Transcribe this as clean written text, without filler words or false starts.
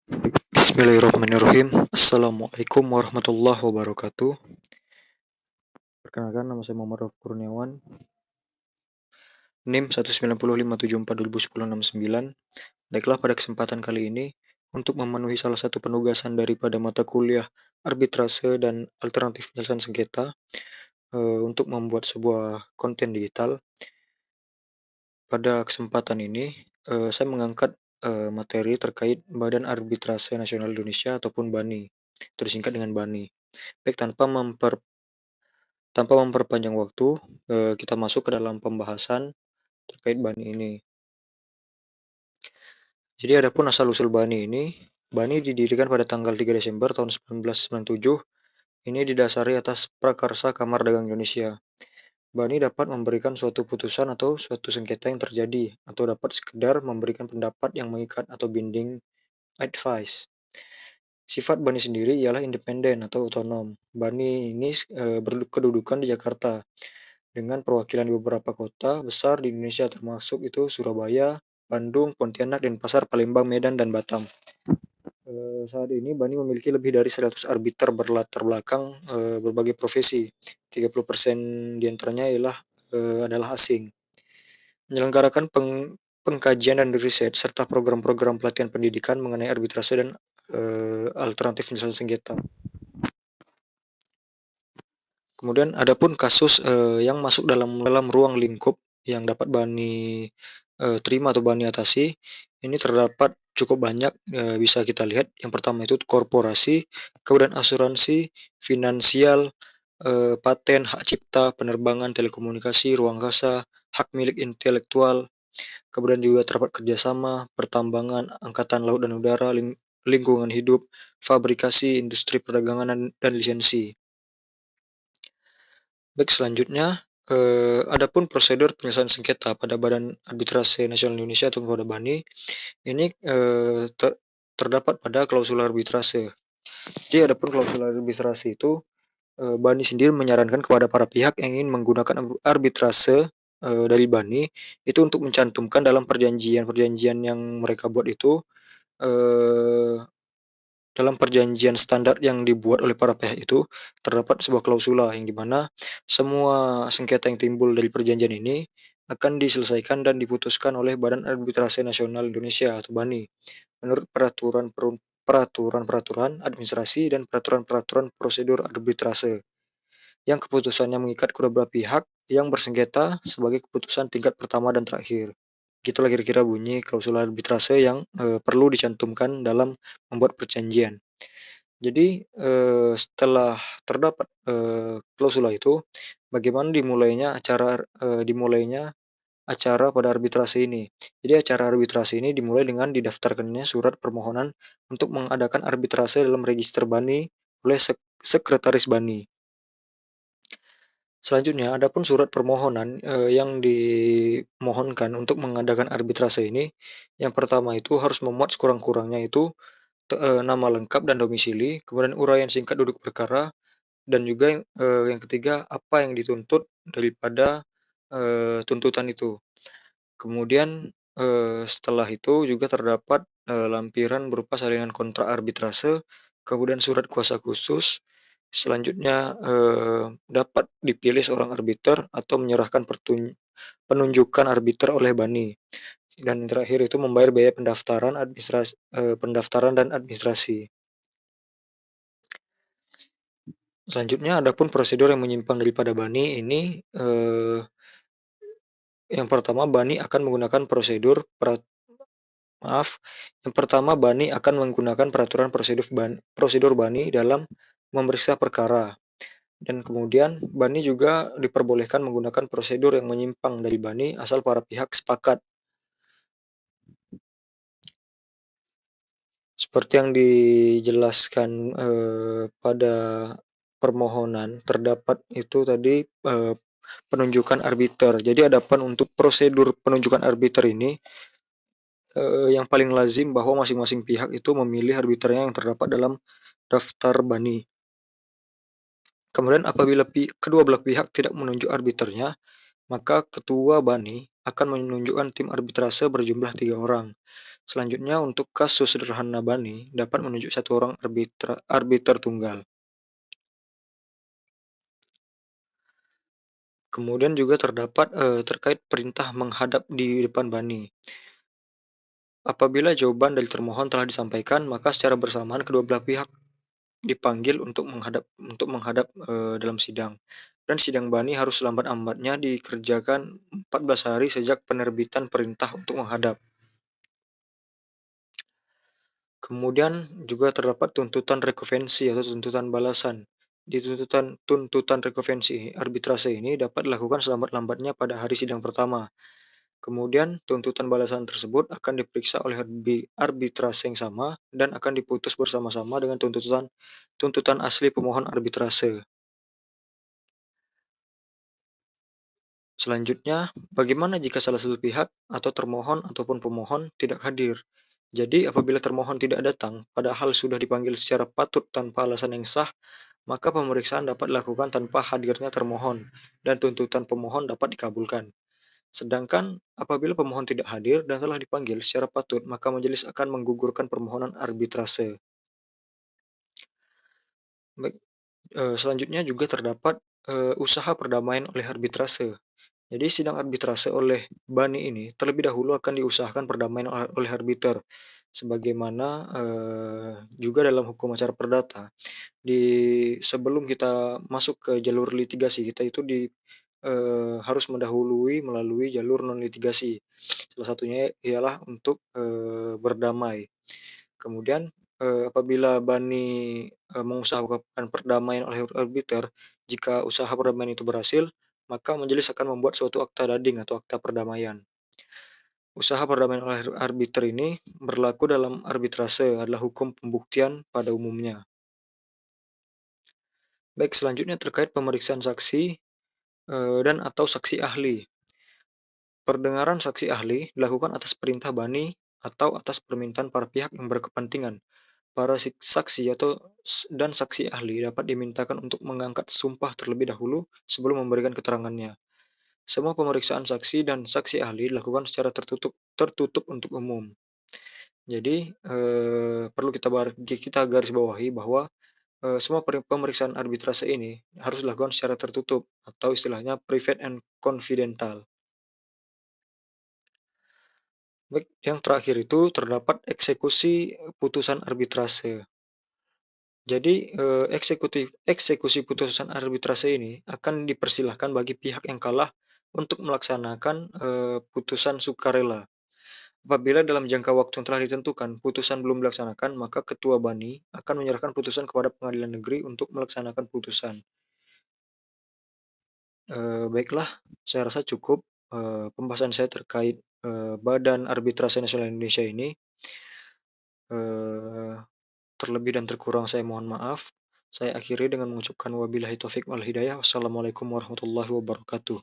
Bismillahirrahmanirrahim. Assalamualaikum warahmatullahi wabarakatuh. Perkenalkan, nama saya Muhammad Rauf Kurniawan. NIM 19057421069. Baiklah, pada kesempatan kali ini, untuk memenuhi salah satu penugasan daripada mata kuliah arbitrase dan alternatif penyelesaian sengketa, untuk membuat sebuah konten digital. Pada kesempatan ini, saya mengangkat materi terkait Badan Arbitrase Nasional Indonesia ataupun BANI, tersingkat dengan BANI. Baik, tanpa memperpanjang waktu, kita masuk ke dalam pembahasan terkait BANI ini. Jadi adapun asal-usul BANI ini, BANI didirikan pada tanggal 3 Desember tahun 1997. Ini didasari atas Prakarsa Kamar Dagang Indonesia. BANI dapat memberikan suatu putusan atau suatu sengketa yang terjadi, atau dapat sekedar memberikan pendapat yang mengikat atau binding advice. Sifat BANI sendiri ialah independen atau otonom. BANI ini berkedudukan di Jakarta, dengan perwakilan di beberapa kota besar di Indonesia, termasuk itu Surabaya, Bandung, Pontianak, Denpasar, Palembang, Medan, dan Batam. Saat ini BANI memiliki lebih dari 100 arbiter berlatar belakang berbagai profesi. 30% diantaranya adalah asing. Menyelenggarakan pengkajian dan riset serta program-program pelatihan pendidikan mengenai arbitrase dan alternatif penyelesaian sengketa. Kemudian adapun kasus yang masuk dalam ruang lingkup yang dapat BANI terima atau BANI atasi, ini terdapat cukup banyak, bisa kita lihat. Yang pertama itu korporasi, kemudian asuransi, finansial, paten, hak cipta, penerbangan, telekomunikasi, ruang angkasa, hak milik intelektual, kemudian juga terdapat kerjasama, pertambangan, angkatan laut dan udara, lingkungan hidup, fabrikasi, industri perdagangan, dan lisensi. Baik, selanjutnya, adapun prosedur penyelesaian sengketa pada Badan Arbitrase Nasional Indonesia atau pada BANI, ini terdapat pada klausul arbitrase. Jadi adapun klausul arbitrase itu, BANI sendiri menyarankan kepada para pihak yang ingin menggunakan arbitrase dari BANI itu untuk mencantumkan dalam perjanjian yang mereka buat itu, dalam perjanjian standar yang dibuat oleh para pihak itu terdapat sebuah klausula yang dimana semua sengketa yang timbul dari perjanjian ini akan diselesaikan dan diputuskan oleh Badan Arbitrase Nasional Indonesia atau BANI menurut peraturan administrasi dan peraturan-peraturan prosedur arbitrase yang keputusannya mengikat kedua belah pihak yang bersengketa sebagai keputusan tingkat pertama dan terakhir. Gitulah kira-kira bunyi klausul arbitrase yang perlu dicantumkan dalam membuat perjanjian. Jadi setelah terdapat klausula itu, bagaimana dimulainya acara pada arbitrase ini. Jadi acara arbitrase ini dimulai dengan didaftarkannya surat permohonan untuk mengadakan arbitrase dalam register BANI oleh sekretaris BANI. Selanjutnya, adapun surat permohonan yang dimohonkan untuk mengadakan arbitrase ini, yang pertama itu harus memuat sekurang-kurangnya itu nama lengkap dan domisili, kemudian uraian singkat duduk perkara, dan juga yang ketiga apa yang dituntut daripada tuntutan itu. Kemudian setelah itu juga terdapat lampiran berupa salinan kontrak arbitrase, kemudian surat kuasa khusus. Selanjutnya dapat dipilih seorang arbiter atau menyerahkan penunjukan arbiter oleh BANI. Dan terakhir itu membayar biaya pendaftaran dan administrasi. Selanjutnya adapun prosedur yang menyimpang daripada BANI ini, yang pertama BANI akan menggunakan peraturan prosedur BANI dalam memeriksa perkara. Dan kemudian BANI juga diperbolehkan menggunakan prosedur yang menyimpang dari BANI asal para pihak sepakat. Seperti yang dijelaskan pada permohonan, terdapat itu tadi penunjukan arbiter. Jadi adapun untuk prosedur penunjukan arbiter ini, yang paling lazim bahwa masing-masing pihak itu memilih arbiternya yang terdapat dalam daftar BANI. Kemudian apabila kedua belah pihak tidak menunjuk arbiternya, maka ketua BANI akan menunjukkan tim arbitrase berjumlah 3 orang. Selanjutnya, untuk kasus sederhana Bani dapat menunjuk satu orang arbiter tunggal. Kemudian juga terdapat terkait perintah menghadap di depan Bani. Apabila jawaban dari termohon telah disampaikan, maka secara bersamaan kedua belah pihak dipanggil untuk menghadap dalam sidang. Dan sidang Bani harus selambat-lambatnya dikerjakan 14 hari sejak penerbitan perintah untuk menghadap. Kemudian juga terdapat tuntutan rekuvensi atau tuntutan balasan. Di tuntutan rekuvensi arbitrase ini dapat dilakukan selambat-lambatnya pada hari sidang pertama. Kemudian tuntutan balasan tersebut akan diperiksa oleh arbitrase yang sama dan akan diputus bersama-sama dengan tuntutan asli pemohon arbitrase. Selanjutnya, bagaimana jika salah satu pihak atau termohon ataupun pemohon tidak hadir? Jadi, apabila termohon tidak datang, padahal sudah dipanggil secara patut tanpa alasan yang sah, maka pemeriksaan dapat dilakukan tanpa hadirnya termohon, dan tuntutan pemohon dapat dikabulkan. Sedangkan, apabila pemohon tidak hadir dan telah dipanggil secara patut, maka majelis akan menggugurkan permohonan arbitrase. Baik, selanjutnya juga terdapat usaha perdamaian oleh arbitrase. Jadi sidang arbitrase oleh Bani ini terlebih dahulu akan diusahakan perdamaian oleh arbiter, sebagaimana juga dalam hukum acara perdata. Sebelum kita masuk ke jalur litigasi, kita itu harus melalui jalur non litigasi. Salah satunya ialah untuk berdamai. Kemudian apabila Bani mengusahakan perdamaian oleh arbiter, jika usaha perdamaian itu berhasil, maka majelis akan membuat suatu akta dading atau akta perdamaian. Usaha perdamaian oleh arbiter ini berlaku dalam arbitrase adalah hukum pembuktian pada umumnya. Baik, selanjutnya terkait pemeriksaan saksi dan atau saksi ahli. Perdengaran saksi ahli dilakukan atas perintah Bani atau atas permintaan para pihak yang berkepentingan. Para saksi dan saksi ahli dapat dimintakan untuk mengangkat sumpah terlebih dahulu sebelum memberikan keterangannya. Semua pemeriksaan saksi dan saksi ahli dilakukan secara tertutup untuk umum. Jadi, perlu kita garis bawahi bahwa semua pemeriksaan arbitrase ini harus dilakukan secara tertutup atau istilahnya private and confidential. Baik, yang terakhir itu terdapat eksekusi putusan arbitrase. Jadi, eksekusi putusan arbitrase ini akan dipersilahkan bagi pihak yang kalah untuk melaksanakan putusan sukarela. Apabila dalam jangka waktu yang telah ditentukan putusan belum dilaksanakan, maka Ketua Bani akan menyerahkan putusan kepada Pengadilan Negeri untuk melaksanakan putusan. Baiklah, saya rasa cukup pembahasan saya terkait Badan Arbitrase Nasional Indonesia ini. Terlebih dan terkurang saya mohon maaf. Saya akhiri dengan mengucapkan wabillahi taufik wal hidayah. Wassalamualaikum warahmatullahi wabarakatuh.